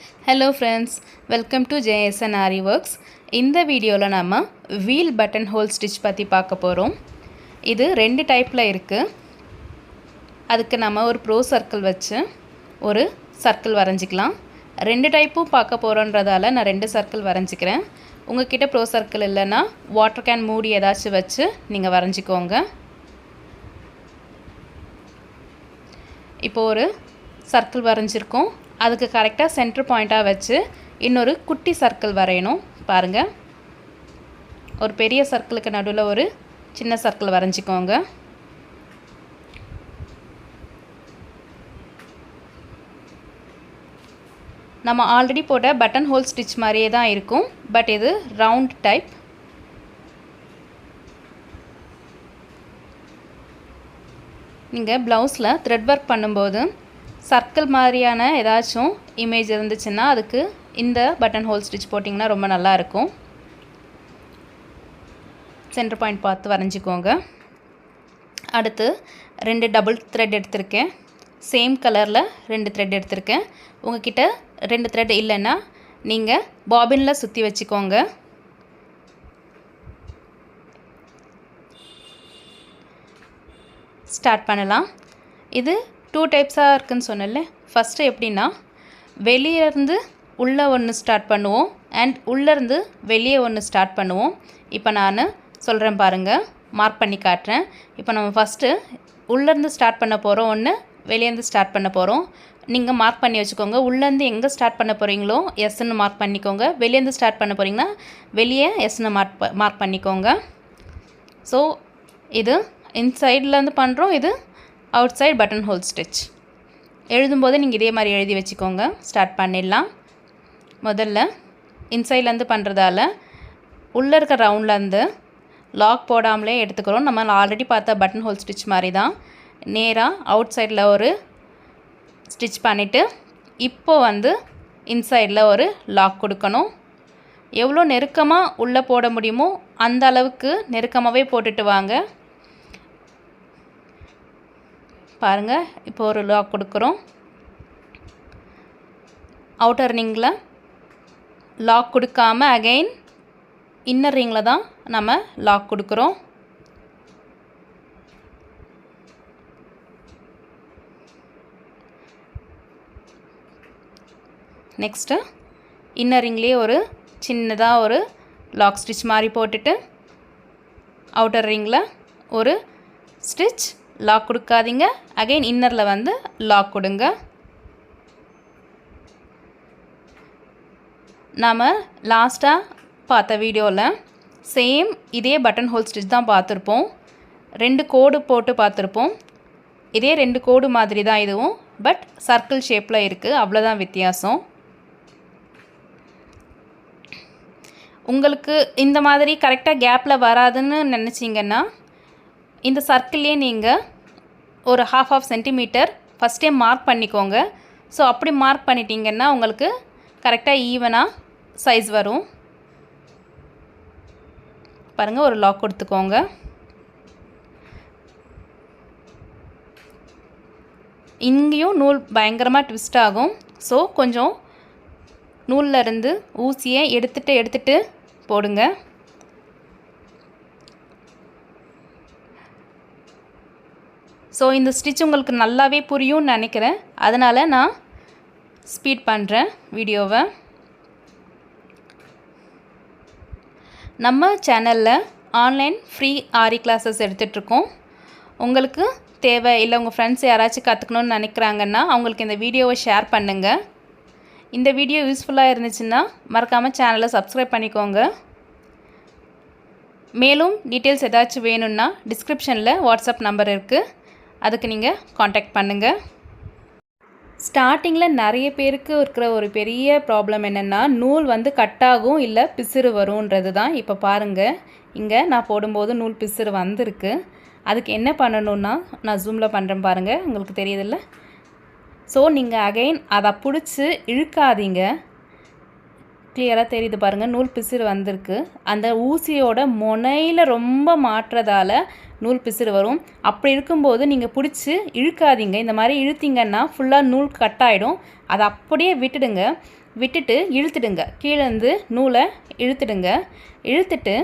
Hello friends, welcome to JSN Ari Works. இந்த வீடியோல நாம வீல் பட்டன் ஹோல் ஸ்டிட்ச் பத்தி பார்க்க போறோம். இது ரெண்டு டைப்ல இருக்கு. அதுக்கு நாம ஒரு ப்ரோ சர்க்கிள் வச்சு ஒரு சர்க்கிள் வரைஞ்சிக்கலாம். ரெண்டு டைப்பும் பார்க்க போறோம்ன்றதால நான் ரெண்டு சர்க்கிள் வரைஞ்சிக்கிறேன். உங்ககிட்ட ப்ரோ சர்க்கிள் இல்லனா வாட்டர் கேன் மூடி ஏதாச்சும் வச்சு நீங்க வரைஞ்சிக்கோங்க. இப்போ ஒரு சர்க்கிள் வரைஞ்சிருக்கோம். அதுக்கு கரெக்ட்டா சென்டர் பாயிண்டா வச்சு இன்னொரு குட்டி சர்க்கிள் வரையணும். பாருங்க. ஒரு பெரிய சர்க்கிளுக்கு நடுவுல ஒரு சின்ன சர்க்கிள் வரைஞ்சிக்கோங்க. நம்ம ஆல்ரெடி போட்ட பட்டன் ஹோல் ஸ்டிட்ச் மாதிரியே தான் இருக்கும். பட் இது ரவுண்ட் டைப். நீங்க ப்ளவுஸ்ல த்ரெட் வர்க் பண்ணும்போது சர்க்கிள் மாதிரியான ஏதாச்சும் இமேஜ் இருந்துச்சுன்னா அதுக்கு இந்த பட்டன் ஹோல் ஸ்டிட்ச் போட்டிங்கன்னா ரொம்ப நல்லா இருக்கும். சென்டர் பாயிண்ட் பார்த்து வரைஞ்சிக்கோங்க. அடுத்து ரெண்டு டபுள் த்ரெட் எடுத்திருக்கேன். சேம் கலரில் ரெண்டு த்ரெட் எடுத்திருக்கேன். உங்ககிட்ட ரெண்டு த்ரெட் இல்லைன்னா நீங்கள் பாபினில் சுற்றி வச்சுக்கோங்க. ஸ்டார்ட் பண்ணலாம். இது டூ டைப்ஸாக இருக்குன்னு சொன்னல. ஃபஸ்ட்டு எப்படின்னா வெளியேருந்து உள்ளே ஒன்று ஸ்டார்ட் பண்ணுவோம் அண்ட் உள்ளேருந்து வெளியே ஒன்று ஸ்டார்ட் பண்ணுவோம். இப்போ நான் சொல்கிறேன் பாருங்கள், மார்க் பண்ணி காட்டுறேன். இப்போ நம்ம ஃபஸ்ட்டு உள்ளேருந்து ஸ்டார்ட் பண்ண போகிறோம், ஒன்று வெளியேருந்து ஸ்டார்ட் பண்ண போகிறோம். நீங்கள் மார்க் பண்ணி வச்சுக்கோங்க. உள்ளேருந்து எங்கே ஸ்டார்ட் பண்ண போகிறீங்களோ எஸ்ன்னு மார்க் பண்ணிக்கோங்க. வெளியேருந்து ஸ்டார்ட் பண்ண போகிறீங்கன்னா வெளியே எஸ்ன்னு மார்க் பண்ணிக்கோங்க. ஸோ இது இன்சைட்லேருந்து பண்ணுறோம், இது outside button whole stitch. எழுதும்போது நீங்கள் இதே மாதிரி எழுதி வச்சுக்கோங்க. ஸ்டார்ட் பண்ணிடலாம். முதல்ல இன்சைட்லேருந்து பண்ணுறதால உள்ளே இருக்க ரவுண்ட்லேருந்து லாக் போடாமலே எடுத்துக்கிறோம். நம்ம ஆல்ரெடி பார்த்த பட்டன் ஹோல் ஸ்டிச் மாதிரி தான். நேராக அவுட் சைடில் ஒரு ஸ்டிச் பண்ணிவிட்டு இப்போது இன்சைடில் ஒரு லாக் கொடுக்கணும். எவ்வளோ நெருக்கமாக உள்ளே போட முடியுமோ அந்த அளவுக்கு நெருக்கமாகவே போட்டுட்டு வாங்க. பாருங்கள், இப்போ ஒரு லாக் கொடுக்குறோம். அவுட்டர் ரிங்கில் லாக் கொடுக்காம அகைன் இன்னர் ரிங்கில் தான் நம்ம லாக் கொடுக்குறோம். நெக்ஸ்ட்டு இன்னர் ரிங்லேயே ஒரு சின்னதாக ஒரு லாக் ஸ்டிச் மாதிரி போட்டுட்டு அவுட்டர் ரிங்கில் ஒரு ஸ்டிச். லாக் கொடுக்காதீங்க. அகைன் இன்னரில் லாக் கொடுங்க. நாம் லாஸ்ட்டாக பார்த்த வீடியோவில் சேம் இதே பட்டன் ஹோல் ஸ்டிச் தான் பார்த்துருப்போம். ரெண்டு கோடு போட்டு பார்த்துருப்போம். இதே ரெண்டு கோடு மாதிரி தான் இதுவும். பட் சர்க்கிள் ஷேப்பில் இருக்குது, அவ்வளோதான் வித்தியாசம். உங்களுக்கு இந்த மாதிரி கரெக்டாக கேப்பில் வராதுன்னு நினச்சிங்கன்னா இந்த சர்க்கிள்லேயே நீங்கள் ஒரு 1/2 சென்டிமீட்டர் ஃபஸ்ட்டே மார்க் பண்ணிக்கோங்க. ஸோ அப்படி மார்க் பண்ணிட்டீங்கன்னா உங்களுக்கு கரெக்டாக ஈவனாக சைஸ் வரும். பாருங்கள், ஒரு லாக் கொடுத்துக்கோங்க. இங்கேயும் நூல் பயங்கரமாக ட்விஸ்ட் ஆகும். ஸோ கொஞ்சம் நூலில் இருந்து ஊசியை எடுத்துட்டு போடுங்க. ஸோ இந்த ஸ்டிச் உங்களுக்கு நல்லாவே புரியும்னு நினைக்கிறேன். அதனால் நான் ஸ்பீட் பண்ணுறேன் வீடியோவை. நம்ம சேனலில் ஆன்லைன் ஃப்ரீ ஆரி கிளாஸஸ் எடுத்துகிட்ருக்கோம். உங்களுக்கு தேவை இல்லை உங்கள் ஃப்ரெண்ட்ஸ் யாராச்சும் கற்றுக்கணுன்னு நினைக்கிறாங்கன்னா அவங்களுக்கு இந்த வீடியோவை ஷேர் பண்ணுங்கள். இந்த வீடியோ யூஸ்ஃபுல்லாக இருந்துச்சுன்னா மறக்காமல் சேனலை சப்ஸ்கிரைப் பண்ணிக்கோங்க. மேலும் டீட்டெயில்ஸ் ஏதாச்சும் வேணும்னா டிஸ்கிரிப்ஷனில் வாட்ஸ்அப் நம்பர் இருக்குது, அதுக்கு நீங்கள் காண்டாக்ட் பண்ணுங்கள். ஸ்டார்டிங்கில் நிறைய பேருக்கு இருக்கிற ஒரு பெரிய ப்ராப்ளம் என்னென்னா நூல் கட்டாகும் இல்லை பிசுறு வரும்ன்றது தான். இப்போ பாருங்கள், இங்கே நான் போடும்போது நூல் பிசுறு வந்திருக்கு. அதுக்கு என்ன பண்ணணுன்னா நான் ஜூமில் பண்ணுறேன் பாருங்கள், உங்களுக்கு தெரியுதில்ல. ஸோ நீங்கள் அகைன் அதை பிடிச்சி இழுக்காதீங்க. கிளியராக தெரியுது பாருங்கள், நூல் பிசிறு வந்திருக்கு. அந்த ஊசியோட முனையில் ரொம்ப மாட்டுறதால நூல் பிசிறு வரும். அப்படி இருக்கும்போது நீங்கள் பிடிச்சி இழுக்காதீங்க. இந்த மாதிரி இழுத்தீங்கன்னா ஃபுல்லாக நூல் கட் ஆகிடும். அதை அப்படியே விட்டுடுங்க. விட்டுட்டு இழுத்துடுங்க. கீழேருந்து நூலை இழுத்துடுங்க. இழுத்துட்டு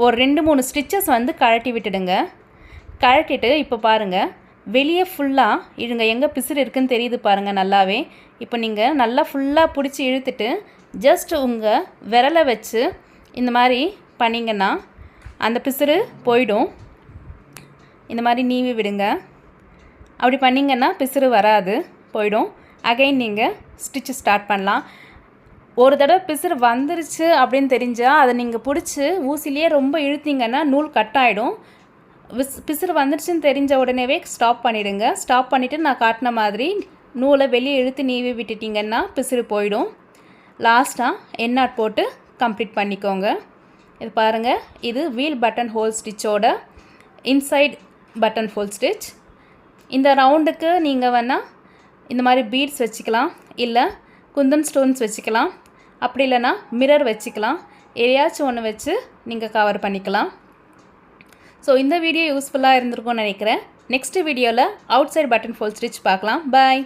ஒரு 2-3 ஸ்டிச்சஸ் வந்து கழட்டி விட்டுடுங்க. கழட்டிட்டு இப்போ பாருங்கள், வெளியே ஃபுல்லாக இழுங்க. எங்கே பிசிறு இருக்குதுன்னு தெரியுது பாருங்கள் நல்லாவே. இப்போ நீங்கள் நல்லா ஃபுல்லாக பிடிச்சி இழுத்துட்டு ஜஸ்ட் உங்கள் விரலை வச்சு இந்த மாதிரி பண்ணிங்கன்னா அந்த பிசிறு போயிடும். இந்த மாதிரி நீவி விடுங்க. அப்படி பண்ணிங்கன்னா பிசிறு வராது, போயிடும். அகைன் நீங்கள் ஸ்டிச்சு ஸ்டார்ட் பண்ணலாம். ஒரு தடவை பிசிறு வந்துருச்சு அப்படின்னு தெரிஞ்சால் அதை நீங்கள் பிடிச்சி ஊசிலேயே ரொம்ப இழுத்தீங்கன்னா நூல் கட் ஆகிடும். பிசிறு வந்துருச்சுன்னு தெரிஞ்ச உடனேவே ஸ்டாப் பண்ணிவிடுங்க. ஸ்டாப் பண்ணிவிட்டு நான் காட்டின மாதிரி நூலை வெளியே இழுத்து நீவி விட்டுட்டிங்கன்னா பிசிறு போயிடும். லாஸ்ட்டாக எண்ட் நாட் போட்டு கம்ப்ளீட் பண்ணிக்கோங்க. இது பாருங்கள், இது வீல் பட்டன் ஹோல் ஸ்டிச்சோட இன்சைட் பட்டன் ஹோல் ஸ்டிச். இந்த ரவுண்டுக்கு நீங்கள் வேணால் இந்த மாதிரி பீட்ஸ் வச்சுக்கலாம், இல்லை குந்தன் ஸ்டோன்ஸ் வச்சுக்கலாம், அப்படி இல்லைனா மிரர் வச்சுக்கலாம். எதையாச்சும் ஒன்று வச்சு நீங்கள் கவர் பண்ணிக்கலாம். ஸோ இந்த வீடியோ யூஸ்ஃபுல்லாக இருந்திருக்கும்னு நினைக்கிறேன். நெக்ஸ்ட் வீடியோவில் outside button whole stitch பார்க்கலாம். பாய்.